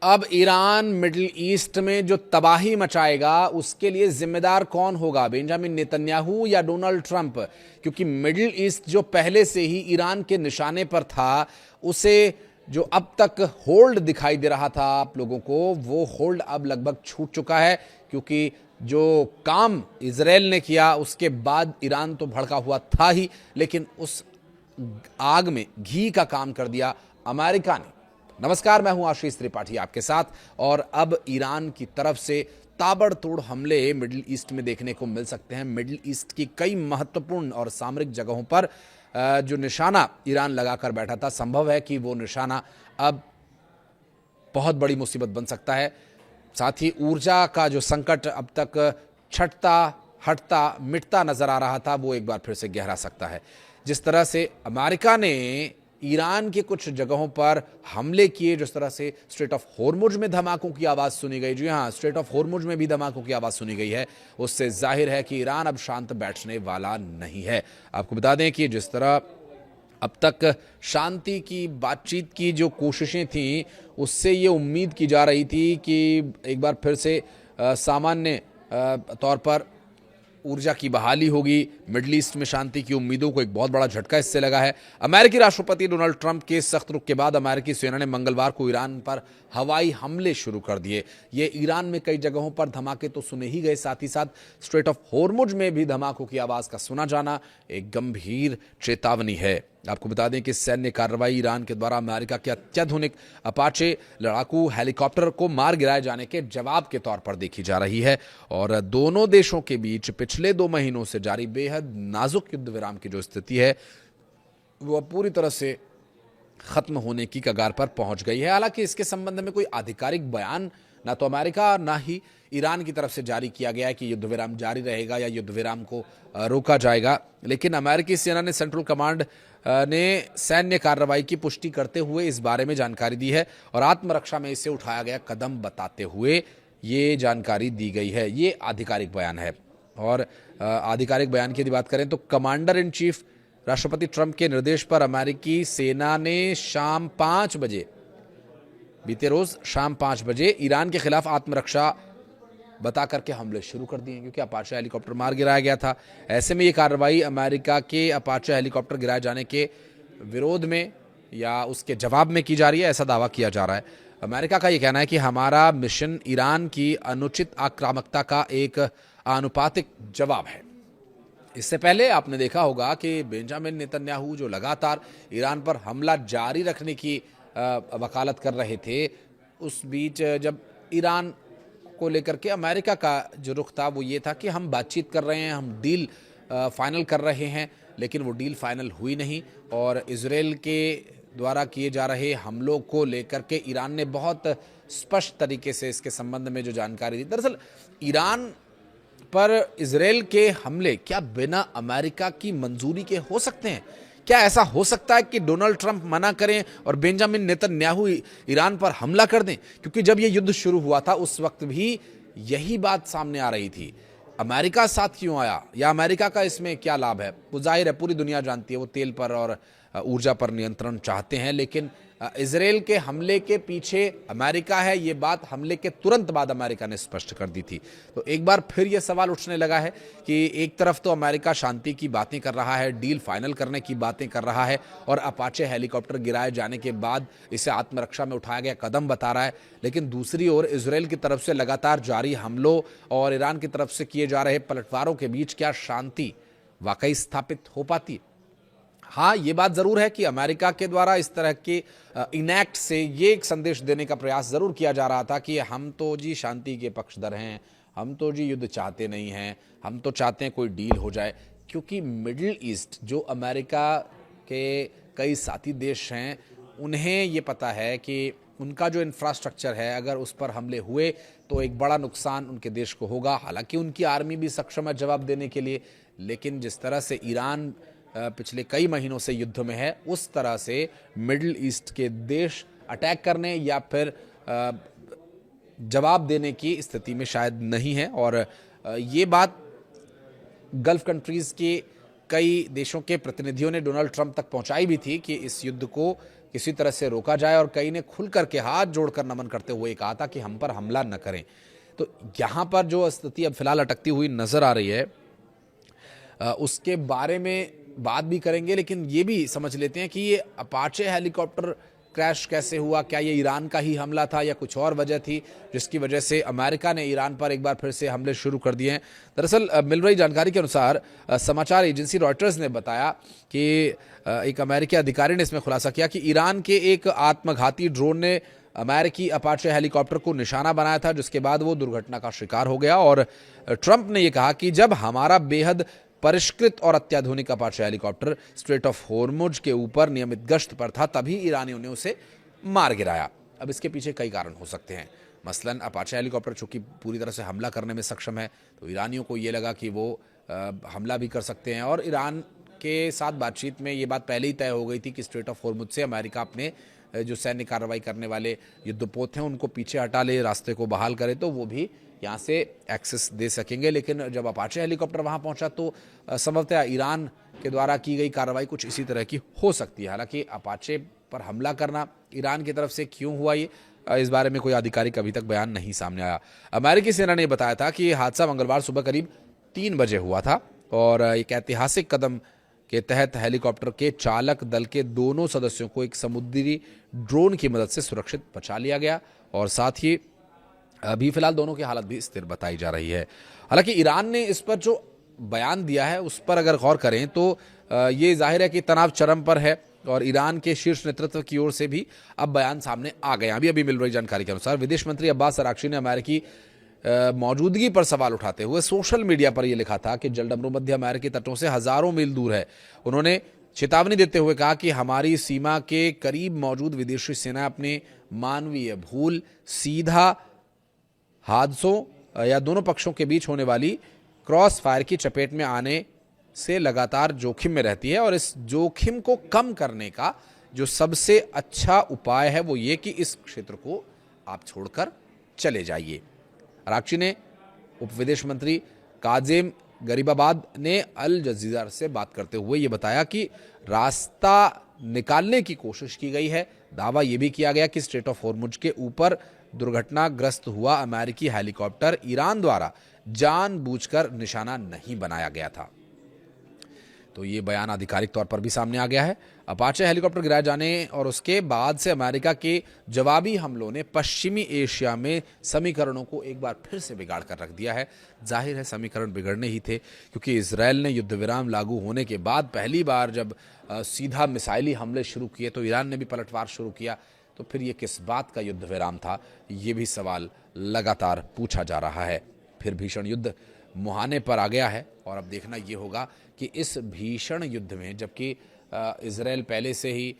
अब Iran middle east में जो तबाही मचाएगा उसके लिए जिम्मेदार कौन होगा, बेंजामिन नेतन्याहू या डोनाल्ड ट्रंप? क्योंकि मिडिल ईस्ट जो पहले से ही ईरान के निशाने पर था, उसे जो अब तक होल्ड दिखाई दे रहा था आप लोगों को, वो होल्ड अब लगभग छूट चुका है। क्योंकि जो काम इजराइल ने किया उसके बाद ईरान तो भड़का हुआ था ही, लेकिन उस आग में घी का काम कर दिया अमेरिका ने। नमस्कार, मैं हूं आशीष त्रिपाठी आपके साथ। और अब ईरान की तरफ से ताबड़तोड़ हमले मिडिल ईस्ट में देखने को मिल सकते हैं। मिडिल ईस्ट की कई महत्वपूर्ण और सामरिक जगहों पर जो निशाना ईरान लगाकर बैठा था, संभव है कि वो निशाना अब बहुत बड़ी मुसीबत बन सकता है। साथ ही ऊर्जा का जो संकट अब तक छटता हटता मिटता नजर आ रहा था, वो एक बार फिर से गहरा सकता है। जिस तरह से अमेरिका ने ईरान के कुछ जगहों पर हमले किए, जिस तरह से स्ट्रेट ऑफ होर्मुज में धमाकों की आवाज़ सुनी गई, जी हाँ, स्ट्रेट ऑफ होर्मुज में भी धमाकों की आवाज़ सुनी गई है, उससे जाहिर है कि ईरान अब शांत बैठने वाला नहीं है। आपको बता दें कि जिस तरह अब तक शांति की बातचीत की जो कोशिशें थीं, उससे ये उम्मीद की जा रही थी कि एक बार फिर से सामान्य तौर पर ऊर्जा की बहाली होगी। मिडल ईस्ट में शांति की उम्मीदों को एक बहुत बड़ा झटका इससे लगा है। अमेरिकी राष्ट्रपति डोनाल्ड ट्रंप के सख्त रुख के बाद अमेरिकी सेना ने मंगलवार को ईरान पर हवाई हमले शुरू कर दिए। ये ईरान में कई जगहों पर धमाके तो सुने ही गए, साथ ही साथ स्ट्रेट ऑफ होर्मुज में भी धमाकों की आवाज का सुना जाना एक गंभीर चेतावनी है। आपको बता दें कि सैन्य कार्रवाई ईरान के द्वारा अमेरिका के अत्याधुनिक अपाचे लड़ाकू हेलीकॉप्टर को मार गिराए जाने के जवाब के तौर पर देखी जा रही है। और दोनों देशों के बीच पिछले 2 महीनों से जारी बेहद नाजुक युद्ध विराम की जो स्थिति है, वो अब पूरी तरह से खत्म होने की कगार पर पहुंच गई है। हालांकि इसके संबंध में कोई आधिकारिक बयान ना तो अमेरिका ना ही ईरान की तरफ से जारी किया गया है कि युद्ध विराम जारी रहेगा या युद्ध विराम को रोका जाएगा। लेकिन अमेरिकी सेना ने सेंट्रल कमांड ने सैन्य कार्रवाई की पुष्टि करते हुए इस बारे में जानकारी दी है और आत्मरक्षा में इसे उठाया गया कदम बताते हुए ये जानकारी दी गई है। ये आधिकारिक बयान है। और आधिकारिक बयान की यदि बात करें तो कमांडर इन चीफ राष्ट्रपति ट्रंप के निर्देश पर अमेरिकी सेना ने शाम 5 बजे, बीते रोज शाम 5 बजे ईरान के खिलाफ आत्मरक्षा बता करके हमले शुरू कर दिए, क्योंकि अपाचे हेलीकॉप्टर मार गिराया गया था। ऐसे में ये कार्रवाई अमेरिका के अपाचे हेलीकॉप्टर गिराए जाने के विरोध में या उसके जवाब में की जा रही है, ऐसा दावा किया जा रहा है। अमेरिका का ये कहना है कि हमारा मिशन ईरान की अनुचित आक्रामकता का एक आनुपातिक जवाब है। इससे पहले आपने देखा होगा कि बेंजामिन नेतन्याहू जो लगातार ईरान पर हमला जारी रखने की वकालत कर रहे थे, उस बीच जब ईरान को लेकर के अमेरिका का जो रुख था वो ये था कि हम बातचीत कर रहे हैं, हम डील फाइनल कर रहे हैं, लेकिन वो डील फाइनल हुई नहीं। और इजराइल के द्वारा किए जा रहे हमलों को लेकर के ईरान ने बहुत स्पष्ट तरीके से इसके संबंध में जो जानकारी दी। दरअसल ईरान पर इजराइल के हमले क्या बिना अमेरिका की मंजूरी के हो सकते हैं? क्या ऐसा हो सकता है कि डोनाल्ड ट्रंप मना करें और बेंजामिन नेतन्याहू ईरान पर हमला कर दें? क्योंकि जब ये युद्ध शुरू हुआ था उस वक्त भी यही बात सामने आ रही थी। अमेरिका साथ क्यों आया या अमेरिका का इसमें क्या लाभ है? वो जाहिर है पूरी दुनिया जानती है, वो तेल पर और ऊर्जा पर नियंत्रण चाहते हैं, लेकिन इजराइल के हमले के पीछे अमेरिका है, ये बात हमले के तुरंत बाद अमेरिका ने स्पष्ट कर दी थी। तो एक बार फिर ये सवाल उठने लगा है कि एक तरफ तो अमेरिका शांति की बातें कर रहा है, डील फाइनल करने की बातें कर रहा है और अपाचे हेलीकॉप्टर गिराए जाने के बाद इसे आत्मरक्षा में उठाया गया कदम बता रहा है, लेकिन दूसरी ओर इजराइल की तरफ से लगातार जारी हमलों और ईरान की तरफ से किए जा रहे पलटवारों के बीच क्या शांति वाकई स्थापित हो पाती? हाँ, ये बात जरूर है कि अमेरिका के द्वारा इस तरह के इनैक्ट से ये एक संदेश देने का प्रयास जरूर किया जा रहा था कि हम तो जी शांति के पक्षधर हैं, हम तो जी युद्ध चाहते नहीं हैं, हम तो चाहते हैं कोई डील हो जाए। क्योंकि मिडिल ईस्ट जो अमेरिका के कई साथी देश हैं, उन्हें ये पता है कि उनका जो इंफ्रास्ट्रक्चर है, अगर उस पर हमले हुए तो एक बड़ा नुकसान उनके देश को होगा। हालांकि उनकी आर्मी भी सक्षम है जवाब देने के लिए, लेकिन जिस तरह से ईरान पिछले कई महीनों से युद्ध में है, उस तरह से मिडिल ईस्ट के देश अटैक करने या फिर जवाब देने की स्थिति में शायद नहीं है। और ये बात गल्फ कंट्रीज के कई देशों के प्रतिनिधियों ने डोनाल्ड ट्रंप तक पहुंचाई भी थी कि इस युद्ध को किसी तरह से रोका जाए, और कई ने खुल करके हाथ जोड़कर नमन करते हुए कहा था कि हम पर हमला न करें। तो यहाँ पर जो स्थिति अब फिलहाल अटकती हुई नजर आ रही है, उसके बारे में बात भी करेंगे, लेकिन ये भी समझ लेते हैं कि ये अपाचे हेलीकॉप्टर क्रैश कैसे हुआ। क्या ये ईरान का ही हमला था या कुछ और वजह थी जिसकी वजह से अमेरिका ने ईरान पर एक बार फिर से हमले शुरू कर दिए हैं। दरअसल मिल रही जानकारी के अनुसार समाचार एजेंसी रॉयटर्स ने बताया कि एक अमेरिकी अधिकारी ने इसमें खुलासा किया कि ईरान के एक आत्मघाती ड्रोन ने अमेरिकी अपाचे हेलीकॉप्टर को निशाना बनाया था, जिसके बाद वो दुर्घटना का शिकार हो गया। और ट्रंप ने यह कहा कि जब हमारा बेहद परिष्कृत और अत्याधुनिक Apache helicopter straight of Hormuz के ऊपर नियमित गश्त पर था, तभी ईरानियों ने उसे मार गिराया। अब इसके पीछे कई कारण हो सकते हैं। मसलन अपाचे हेलीकॉप्टर चूंकि पूरी तरह से हमला करने में सक्षम है, तो ईरानियों को ये लगा कि वो हमला भी कर सकते हैं। और ईरान के साथ बातचीत में ये बात पहले ही तय हो गई थी कि स्ट्रेट ऑफ होर्मुज से अमेरिका अपने जो सैन्य कार्रवाई करने वाले युद्धपोत हैं उनको पीछे हटा ले, रास्ते को बहाल करे, तो वो भी यहाँ से एक्सेस दे सकेंगे। लेकिन जब अपाचे हेलीकॉप्टर वहाँ पहुँचा तो संभवतः ईरान के द्वारा की गई कार्रवाई कुछ इसी तरह की हो सकती है। हालांकि अपाचे पर हमला करना ईरान की तरफ से क्यों हुआ, ये इस बारे में कोई आधिकारिक अभी तक बयान नहीं सामने आया। अमेरिकी सेना ने बताया था कि यह हादसा मंगलवार सुबह करीब 3 बजे हुआ था और एक ऐतिहासिक कदम के तहत हेलीकॉप्टर के चालक दल के दोनों सदस्यों को एक समुद्री ड्रोन की मदद से सुरक्षित बचा लिया गया। और साथ ही अभी फिलहाल दोनों की हालत भी स्थिर बताई जा रही है। हालांकि ईरान ने इस पर जो बयान दिया है उस पर अगर गौर करें तो ये जाहिर है कि तनाव चरम पर है और ईरान के शीर्ष नेतृत्व की ओर से भी अब बयान सामने आ गए। अभी मिल रही जानकारी के अनुसार विदेश मंत्री अब्बास अराक्ची ने अमेरिकी मौजूदगी पर सवाल उठाते हुए सोशल मीडिया पर यह लिखा था कि जलडमरू मध्य अमेरिकी तटों से हजारों मील दूर है। उन्होंने चेतावनी देते हुए कहा कि हमारी सीमा के करीब मौजूद विदेशी सेना अपने मानवीय भूल, सीधा हादसों या दोनों पक्षों के बीच होने वाली क्रॉस फायर की चपेट में आने से लगातार जोखिम में रहती है और इस जोखिम को कम करने का जो सबसे अच्छा उपाय है वो ये कि इस क्षेत्र को आप छोड़कर चले जाइए। अराक्ची ने उप विदेश मंत्री काजेम गरीबाबाद ने अल जजीरा से बात करते हुए ये बताया कि रास्ता निकालने की कोशिश की गई है। दावा यह भी किया गया कि स्ट्रेट ऑफ होर्मुज के ऊपर दुर्घटनाग्रस्त हुआ अमेरिकी हेलीकॉप्टर ईरान द्वारा जानबूझकर निशाना नहीं बनाया गया था। तो ये बयान आधिकारिक तौर पर भी सामने आ गया है। अपाचे हेलीकॉप्टर गिराए जाने और उसके बाद से अमेरिका के जवाबी हमलों ने पश्चिमी एशिया में समीकरणों को एक बार फिर से बिगाड़ कर रख दिया है। जाहिर है समीकरण बिगड़ने ही थे, क्योंकि इजरायल ने युद्ध विराम लागू होने के बाद पहली बार जब सीधा मिसाइली हमले शुरू किए तो ईरान ने भी पलटवार शुरू किया। तो फिर ये किस बात का युद्ध विराम था, ये भी सवाल लगातार पूछा जा रहा है। फिर भीषण युद्ध मुहाने पर आ गया है और अब देखना ये होगा कि इस भीषण युद्ध में, जबकि इजरायल पहले से ही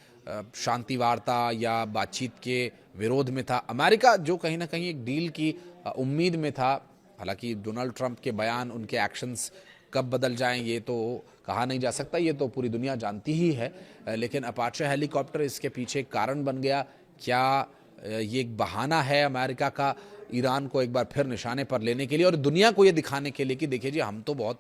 शांति वार्ता या बातचीत के विरोध में था, अमेरिका जो कहीं ना कहीं एक डील की उम्मीद में था। हालांकि डोनाल्ड ट्रंप के बयान, उनके एक्शंस कब बदल जाएं ये तो कहा नहीं जा सकता, ये तो पूरी दुनिया जानती ही है। लेकिन अपाचे हेलीकॉप्टर इसके पीछे कारण बन गया। क्या ये एक बहाना है अमेरिका का ईरान को एक बार फिर निशाने पर लेने के लिए और दुनिया को ये दिखाने के लिए कि देखिए जी हम तो बहुत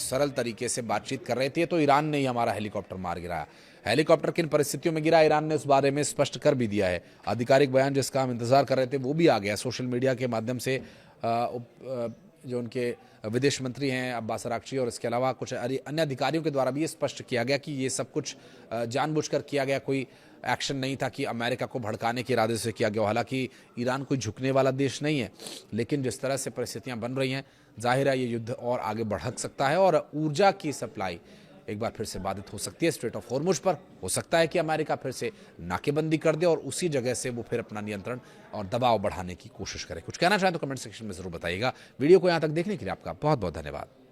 सरल तरीके से बातचीत कर रहे थे, तो ईरान ने ही हमारा हेलीकॉप्टर मार गिराया। हेलीकॉप्टर किन परिस्थितियों में गिरा ईरान ने उस बारे में स्पष्ट कर भी दिया है। आधिकारिक बयान जिसका हम इंतजार कर रहे थे वो भी आ गया सोशल मीडिया के माध्यम से। जो उनके विदेश मंत्री हैं अब्बास अराक्ची और इसके अलावा कुछ अन्य अधिकारियों के द्वारा भी ये स्पष्ट किया गया कि ये सब कुछ जानबूझकर किया गया, कोई एक्शन नहीं था कि अमेरिका को भड़काने के इरादे से किया गया। हालांकि ईरान कोई झुकने वाला देश नहीं है, लेकिन जिस तरह से परिस्थितियां बन रही हैं जाहिर है ये युद्ध और आगे बढ़ सकता है और ऊर्जा की सप्लाई एक बार फिर से बाधित हो सकती है। स्ट्रेट ऑफ होर्मुज पर हो सकता है कि अमेरिका फिर से नाकेबंदी कर दे और उसी जगह से वो फिर अपना नियंत्रण और दबाव बढ़ाने की कोशिश करे। कुछ कहना चाहें तो कमेंट सेक्शन में जरूर बताइएगा। वीडियो को यहाँ तक देखने के लिए आपका बहुत बहुत धन्यवाद।